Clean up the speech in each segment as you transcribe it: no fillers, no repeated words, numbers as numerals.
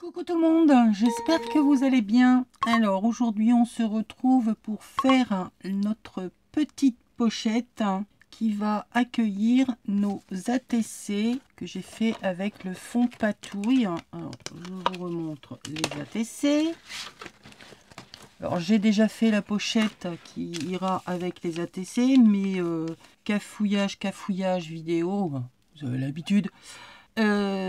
Coucou tout le monde, j'espère que vous allez bien. Alors aujourd'hui on se retrouve pour faire notre petite pochette qui va accueillir nos ATC que j'ai fait avec le fond patouille. Alors je vous remontre les ATC. Alors j'ai déjà fait la pochette qui ira avec les ATC, mais cafouillage vidéo, vous avez l'habitude.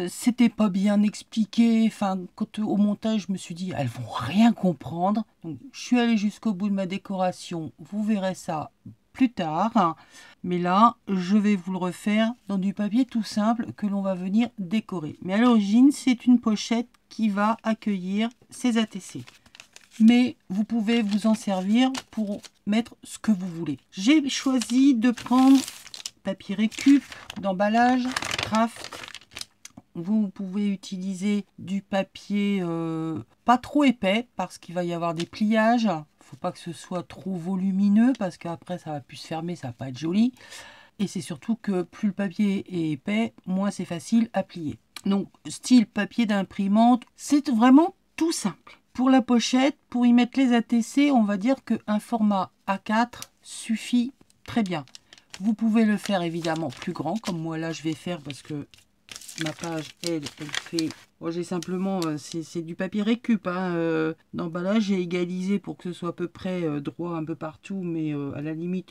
C'était pas bien expliqué. Enfin, quand au montage, je me suis dit, elles vont rien comprendre. Donc, je suis allée jusqu'au bout de ma décoration. Vous verrez ça plus tard. Mais là, je vais vous le refaire dans du papier tout simple que l'on va venir décorer. Mais à l'origine, c'est une pochette qui va accueillir ces ATC. Mais vous pouvez vous en servir pour mettre ce que vous voulez. J'ai choisi de prendre papier récup d'emballage Craft. Vous pouvez utiliser du papier pas trop épais parce qu'il va y avoir des pliages. Il ne faut pas que ce soit trop volumineux parce qu'après ça va plus se fermer, ça va pas être joli. Et c'est surtout que plus le papier est épais, moins c'est facile à plier. Donc style papier d'imprimante, c'est vraiment tout simple. Pour la pochette, pour y mettre les ATC, on va dire qu'un format A4 suffit très bien. Vous pouvez le faire évidemment plus grand, comme moi là je vais faire parce que ma page, elle fait... Bon, j'ai simplement... c'est du papier récup. D'emballage, j'ai égalisé pour que ce soit à peu près droit un peu partout. Mais à la limite,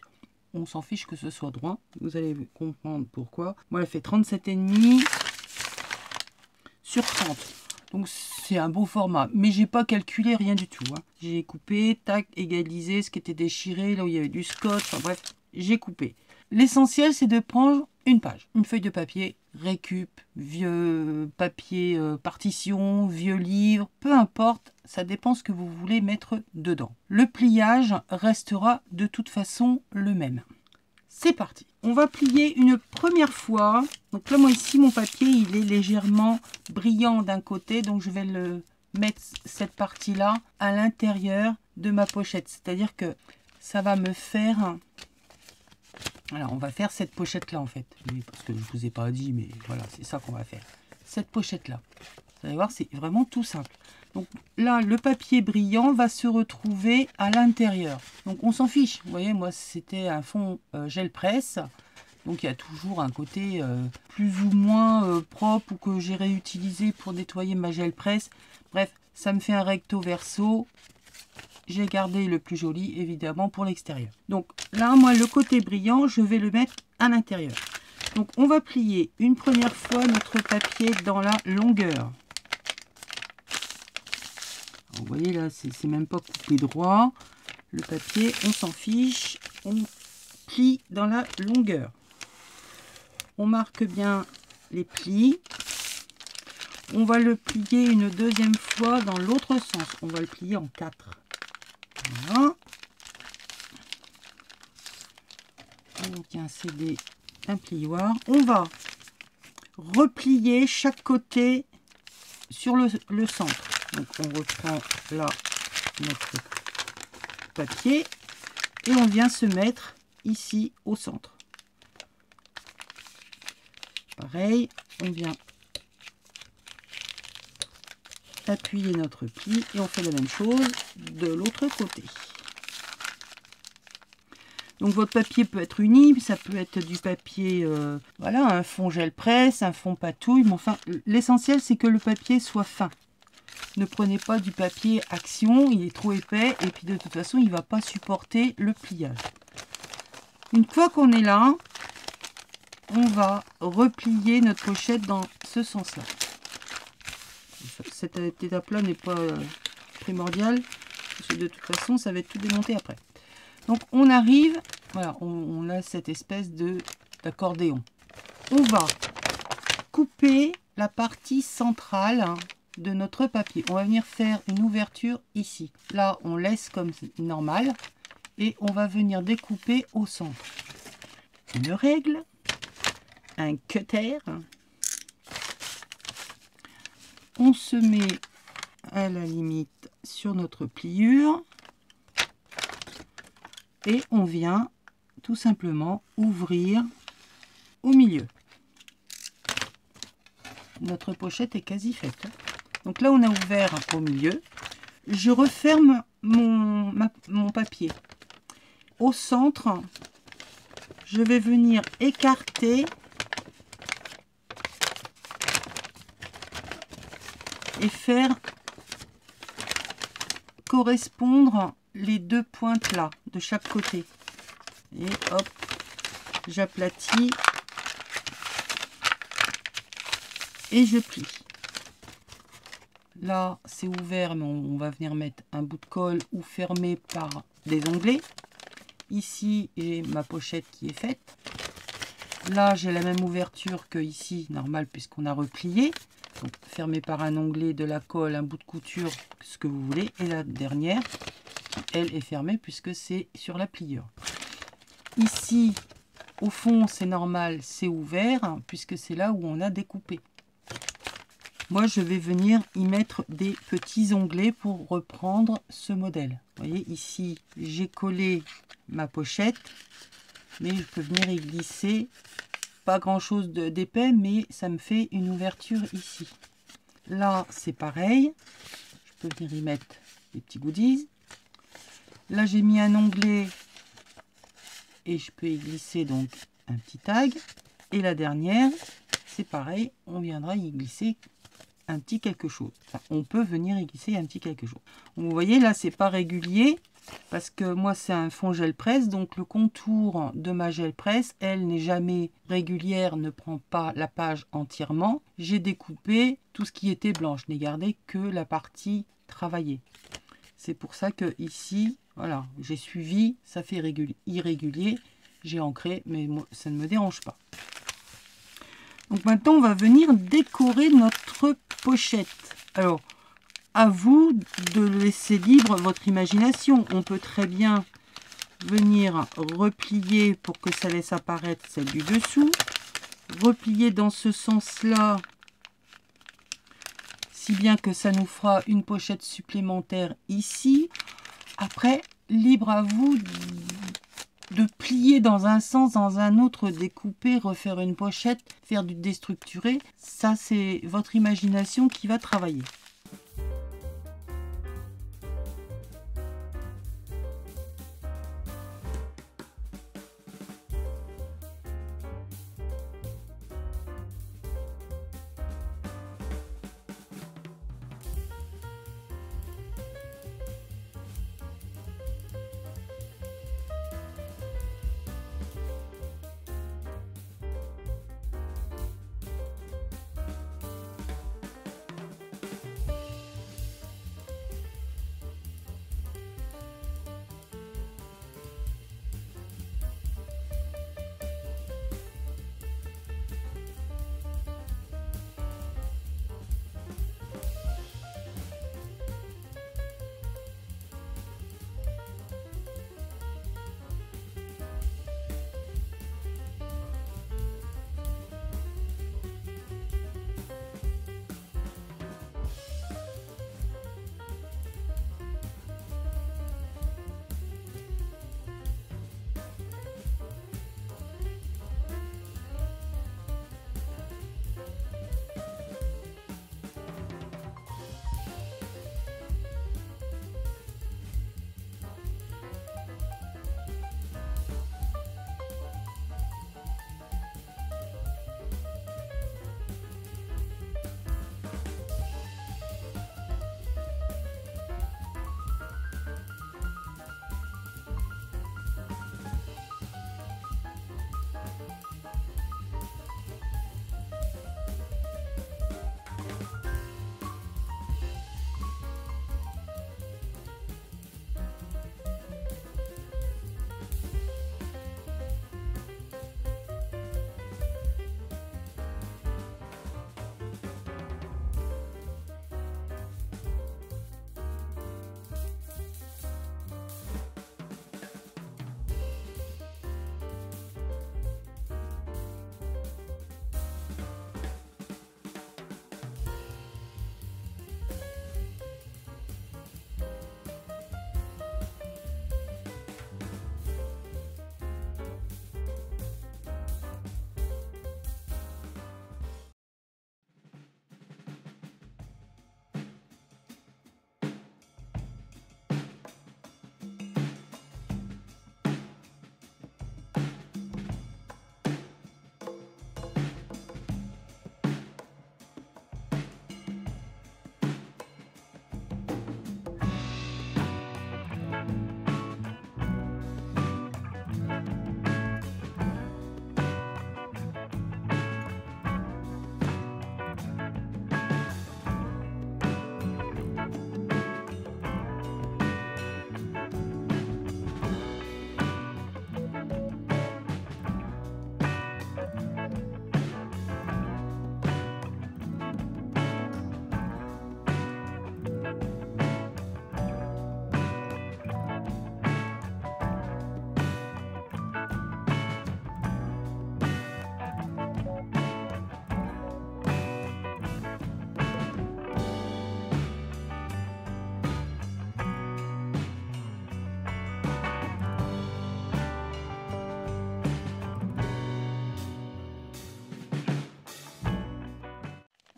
on s'en fiche que ce soit droit. Vous allez comprendre pourquoi. Moi, elle fait 37,5 sur 30. Donc, c'est un beau format. Mais j'ai pas calculé rien du tout. J'ai coupé, tac, égalisé ce qui était déchiré. Là où il y avait du scotch. Enfin bref, j'ai coupé. L'essentiel, c'est de prendre une page, une feuille de papier, récup, vieux papier partition, vieux livre, peu importe, ça dépend ce que vous voulez mettre dedans. Le pliage restera de toute façon le même. C'est parti. On va plier une première fois. Donc là, moi ici, mon papier, il est légèrement brillant d'un côté, donc je vais le mettre cette partie-là à l'intérieur de ma pochette. C'est-à-dire que ça va me faire... Alors, on va faire cette pochette-là, en fait. Oui, parce que je ne vous ai pas dit, mais voilà, c'est ça qu'on va faire. Cette pochette-là. Vous allez voir, c'est vraiment tout simple. Donc là, le papier brillant va se retrouver à l'intérieur. Donc, on s'en fiche. Vous voyez, moi, c'était un fond gel presse. Donc, il y a toujours un côté plus ou moins propre ou que j'ai réutilisé pour nettoyer ma gel presse. Bref, ça me fait un recto verso. J'ai gardé le plus joli, évidemment, pour l'extérieur. Donc là, moi, le côté brillant, je vais le mettre à l'intérieur. Donc, on va plier une première fois notre papier dans la longueur. Alors, vous voyez, là, c'est même pas coupé droit. Le papier, on s'en fiche. On plie dans la longueur. On marque bien les plis. On va le plier une deuxième fois dans l'autre sens. On va le plier en 4. Voilà. On tient CD un plioir. On va replier chaque côté sur le centre. Donc on reprend là notre papier et on vient se mettre ici au centre. Pareil, on vient appuyer notre pli et on fait la même chose de l'autre côté. Donc votre papier peut être uni, ça peut être du papier, voilà, un fond gel presse, un fond patouille, mais enfin l'essentiel c'est que le papier soit fin. Ne prenez pas du papier action, il est trop épais et puis de toute façon il ne va pas supporter le pliage. Une fois qu'on est là, on va replier notre pochette dans ce sens-là. Cette étape-là n'est pas primordiale, parce que de toute façon, ça va être tout démonté après. Donc, on arrive, voilà, on a cette espèce d'accordéon. On va couper la partie centrale de notre papier. On va venir faire une ouverture ici. Là, on laisse comme normal et on va venir découper au centre. Une règle, un cutter. On se met à la limite sur notre pliure et on vient tout simplement ouvrir au milieu. Notre pochette est quasi faite. Donc là, on a ouvert au milieu. Je referme mon papier. Au centre, je vais venir écarter et faire correspondre les deux pointes là de chaque côté. Et hop, j'aplatis et je plie. Là, c'est ouvert, mais on va venir mettre un bout de colle ou fermé par des onglets. Ici, j'ai ma pochette qui est faite. Là, j'ai la même ouverture que ici, normal, puisqu'on a replié. Donc, fermé par un onglet, de la colle, un bout de couture, ce que vous voulez. Et la dernière, elle est fermée puisque c'est sur la pliure. Ici, au fond, c'est normal, c'est ouvert, puisque c'est là où on a découpé. Moi, je vais venir y mettre des petits onglets pour reprendre ce modèle. Vous voyez, ici, j'ai collé ma pochette, mais je peux venir y glisser. Pas grand-chose d'épais, mais ça me fait une ouverture ici. Là, c'est pareil. Je peux venir y mettre des petits goodies. Là, j'ai mis un onglet et je peux y glisser donc un petit tag. Et la dernière, c'est pareil, on viendra y glisser un petit quelque chose. Enfin, on peut venir y glisser un petit quelque chose. Vous voyez, là, c'est pas régulier parce que moi, c'est un fond gel presse. Donc, le contour de ma gel presse, elle n'est jamais régulière, ne prend pas la page entièrement. J'ai découpé tout ce qui était blanc. Je n'ai gardé que la partie travaillée. C'est pour ça que ici, voilà, j'ai suivi, ça fait irrégulier. J'ai ancré, mais moi, ça ne me dérange pas. Donc maintenant, on va venir décorer notre pochette. Alors, à vous de laisser libre votre imagination. On peut très bien venir replier pour que ça laisse apparaître celle du dessous. Replier dans ce sens-là, si bien que ça nous fera une pochette supplémentaire ici. Après, libre à vous de plier dans un sens, dans un autre, découper, refaire une pochette, faire du déstructuré. Ça, c'est votre imagination qui va travailler.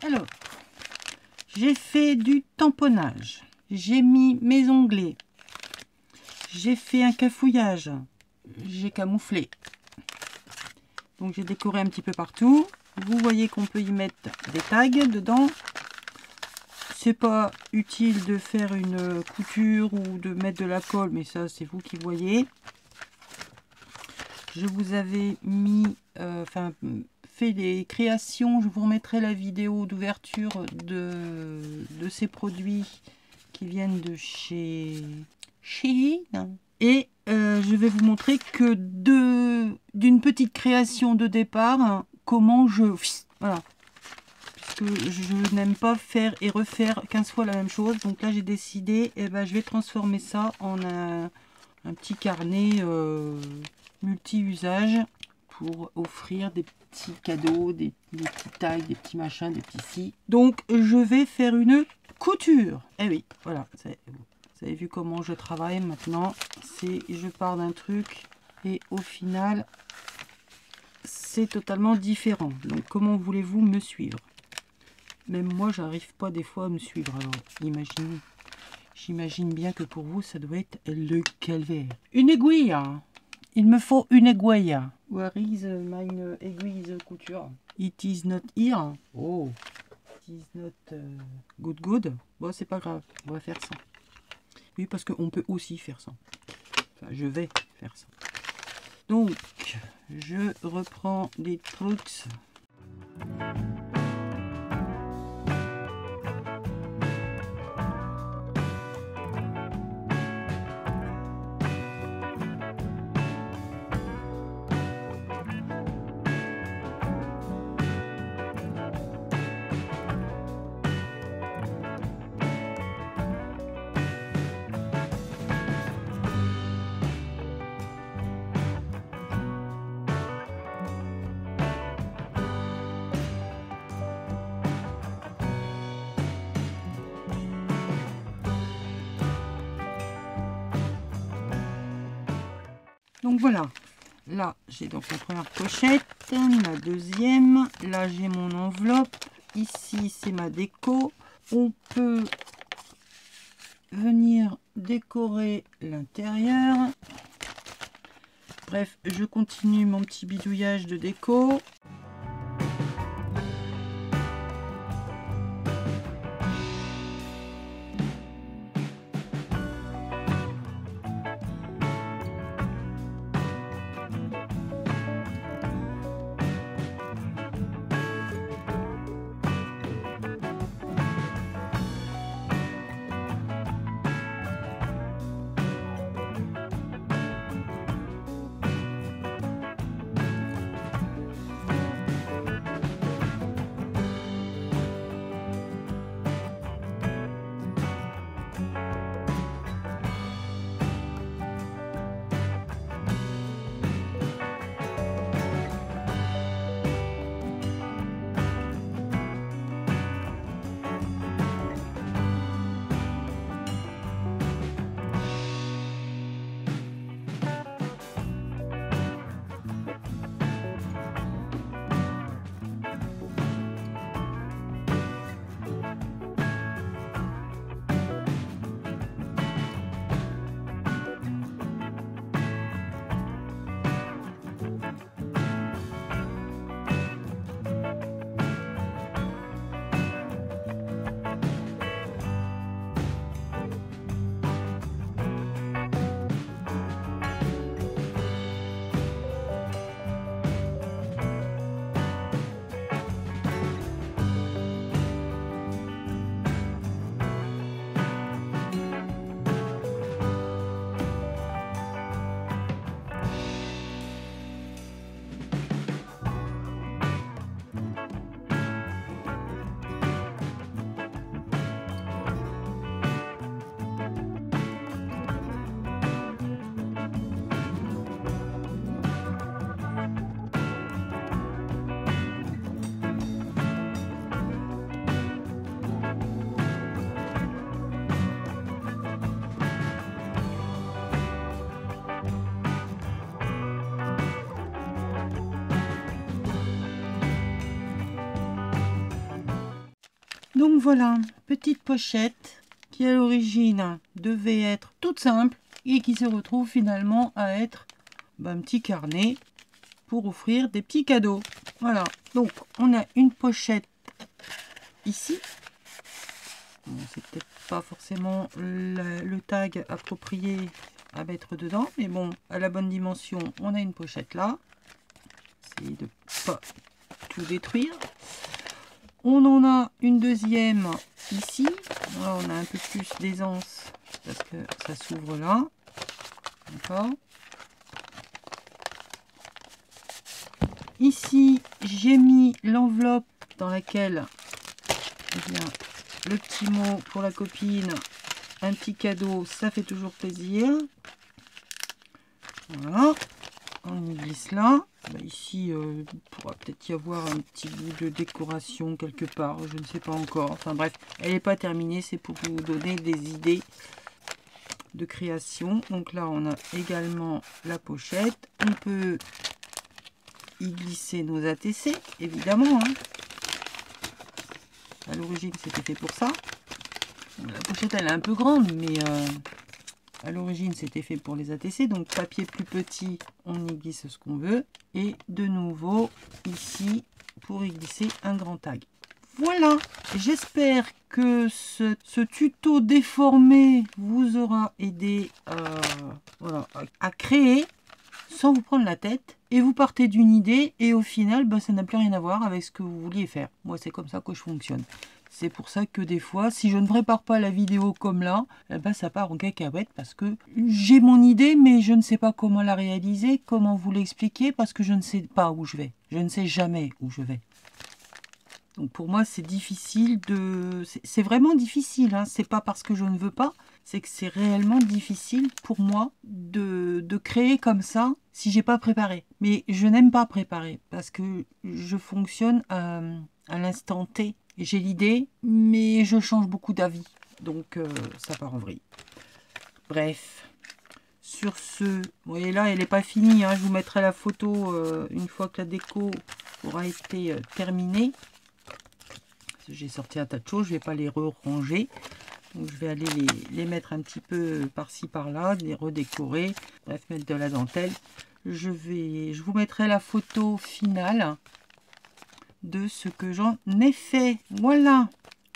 Alors, j'ai fait du tamponnage. J'ai mis mes onglets. J'ai fait un cafouillage. J'ai camouflé. Donc j'ai décoré un petit peu partout. Vous voyez qu'on peut y mettre des tags dedans. C'est pas utile de faire une couture ou de mettre de la colle, mais ça c'est vous qui voyez. Je vous avais mis, fait les créations. Je vous remettrai la vidéo d'ouverture de ces produits qui viennent de chez Shein. Et je vais vous montrer que d'une petite création de départ, comment je... Voilà. Puisque je n'aime pas faire et refaire 15 fois la même chose. Donc là, j'ai décidé, je vais transformer ça en un petit carnet multi-usage pour offrir des petits cadeaux, des petits tags, des petits machins, des petits ci. Donc, je vais faire une couture. Eh oui, voilà. Vous avez vu comment je travaille maintenant. Je pars d'un truc et au final, c'est totalement différent. Donc, comment voulez-vous me suivre? Même moi, j'arrive pas des fois à me suivre. Alors, imaginez. J'imagine bien que pour vous, ça doit être le calvaire. Une aiguille. Il me faut une aiguille. Where is my aiguille couture? It is not here. Oh. It is not good. Bon, c'est pas grave. On va faire ça. Oui, parce qu'on peut aussi faire ça. Enfin, je vais faire ça. Donc, je reprends les trucs. Donc voilà, là j'ai donc la première pochette, la deuxième, là j'ai mon enveloppe, ici c'est ma déco. On peut venir décorer l'intérieur. Bref, je continue mon petit bidouillage de déco. Donc voilà, petite pochette qui à l'origine devait être toute simple et qui se retrouve finalement à être un petit carnet pour offrir des petits cadeaux. Voilà, donc on a une pochette ici. Bon, c'est peut-être pas forcément le tag approprié à mettre dedans, mais bon, à la bonne dimension, on a une pochette là. Essayez de pas tout détruire. On en a une deuxième ici. Là, on a un peu plus d'aisance parce que ça s'ouvre là. D'accord. Ici, j'ai mis l'enveloppe dans laquelle eh bien, le petit mot pour la copine, un petit cadeau, ça fait toujours plaisir. Voilà, on y glisse là. Ici, il pourra peut-être y avoir un petit bout de décoration quelque part, je ne sais pas encore. Enfin bref, elle n'est pas terminée, c'est pour vous donner des idées de création. Donc là, on a également la pochette. On peut y glisser nos ATC, évidemment. Hein. À l'origine, c'était fait pour ça. La pochette, elle est un peu grande, mais à l'origine, c'était fait pour les ATC. Donc, papier plus petit, on y glisse ce qu'on veut. Et de nouveau, ici, pour y glisser un grand tag. Voilà, j'espère que ce tuto déformé vous aura aidé voilà, à créer sans vous prendre la tête. Et vous partez d'une idée et au final, ça n'a plus rien à voir avec ce que vous vouliez faire. Moi, c'est comme ça que je fonctionne. C'est pour ça que des fois, si je ne prépare pas la vidéo comme là, ça part en cacahuète parce que j'ai mon idée, mais je ne sais pas comment la réaliser, comment vous l'expliquer, parce que je ne sais pas où je vais. Je ne sais jamais où je vais. Donc pour moi, c'est difficile de... C'est vraiment difficile, hein. C'est pas parce que je ne veux pas, c'est que c'est réellement difficile pour moi de créer comme ça si j'ai pas préparé. Mais je n'aime pas préparer parce que je fonctionne à l'instant T. J'ai l'idée, mais je change beaucoup d'avis. Donc ça part en vrille. Bref. Sur ce, vous voyez là, elle n'est pas finie. Hein. Je vous mettrai la photo une fois que la déco aura été terminée. J'ai sorti un tas de choses, je ne vais pas les ranger. Donc je vais aller les mettre un petit peu par-ci par-là, les redécorer, bref, mettre de la dentelle. Je vous mettrai la photo finale de ce que j'en ai fait. Voilà.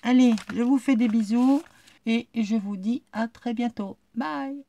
Allez, je vous fais des bisous et je vous dis à très bientôt. Bye.